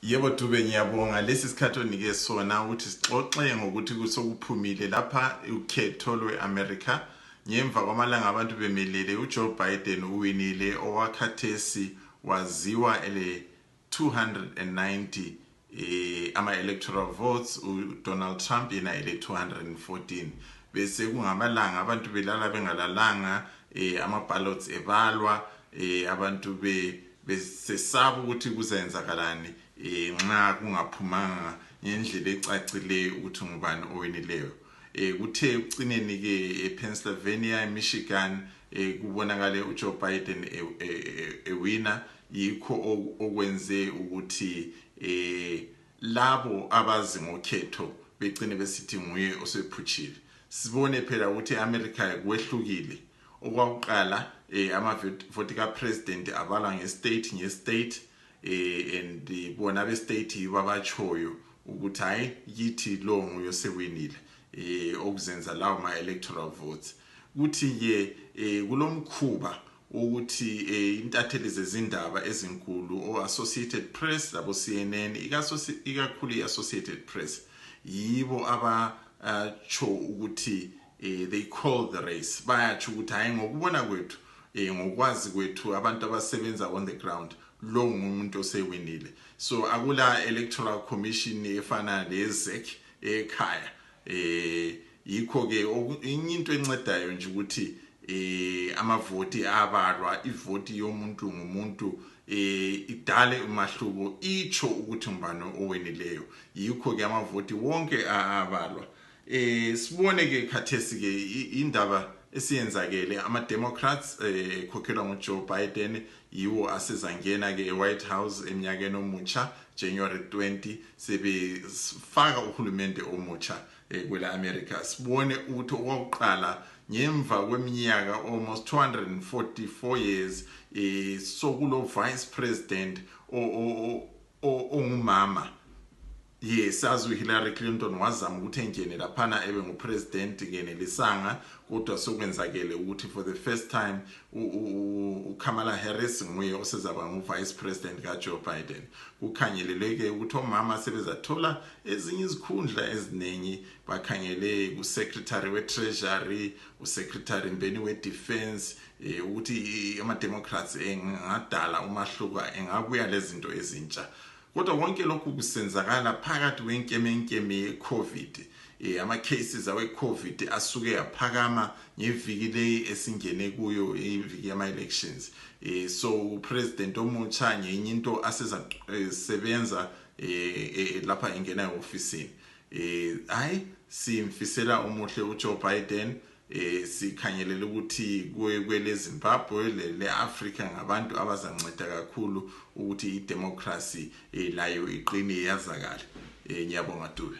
Yebo Dube, ngiyabonga lesi sikhathi onike sona ukuthi sixoxe ngokuthi kusokuphumile lapha ukhetho lwe-America ngemva kwamalanga abantu bemelele uJoe Biden uwinile owakhathesi waziwa ele 290 ama-electoral votes, uDonald Trump yena ele 214 bese kungamalanga abantu belala bengalalanga ama-ballots ebalwa abantu besesaba ukuthi kuzenzakalani nxa kungaphumanga ngendlela ecacileyo ukuthi ngubani owinileyo. Kuthe ucineni ke ePennsylvania, eMichigan kubonakale uJoe Biden ewina, yikho okwenze ukuthi labo abazi ngokhetho begcine besithi nguye osephuchile. Sibone phela ukuthi eAmerica kwehlukile. Okwakuqala ama-vote ka-president abalwa nge-state and bona be-state babachoyo ukuthi hayi yithi lo nguye osewinile okuzenza lawo ma-electoral votes. Kuthi-ke kulomkhuba ukuthi intatheli zezindaba ezinkulu o-Associated Press labo CNN ikakhulu i-Associated Press yibo abacho ukuthi they call the race, bayacho ukuthi hayi ngokubona kwethu ngokwazi kwethu abantu abasebenza on the ground lo ngumuntu osewinile. So akula electoral commission efana leZEC ekhaya yikho ke into encedayo nje ukuthi amavoti abalwa, ivoti yomuntu ngumuntu idale umahluko, icho ukuthi ngubani owenileyo. Yikho ke amavoti wonke abalwa. Sibone ke khathesi ke indaba esiyenzakele ama-Democrats khokhelwa nguJoe Biden yiwo asezangena ke eWhite House eminyakeni omutsha January 20 sebefaka uhulumende omutsha kwela America. Sibone ukuthi okwakuqala ngemva kweminyaka almost 244 years sokulo vice president ongumama. Yes, sazi uHillary Clinton wazama ukuthi engene laphana ebe ngupresident ngenelisanga, kodwa sokwenzakele ukuthi for the first time uKamala Harris nguye osezaba nguvice president kaJoe Biden. Kukhangeleleke ukuthi omama sebezathola ezinye izikhundla eziningi, bakhangele uSecretary we-Treasury, uSecretary mbeni we-Defense, ukuthi ama-Democrats engadala umahluko, engabuya lezinto ezintsha. Kodwa konke lokhu kusenzakala phakathi kwenkeme ye-COVID. Ama-cases awe-COVID asuke yaphakama ngeviki leyi esingene kuyo, iviki yama-elections. So upresident omutsha ngenye into asezasebenza lapha engena e-ofisini. Hayi simfisela omuhle uJoe Biden. Sikhangelele ukuthi kwele Zimbabwe le-Africa ngabantu abazanceda kakhulu ukuthi i-democracy layo iqine yazakala. Ngiyabonga Dube.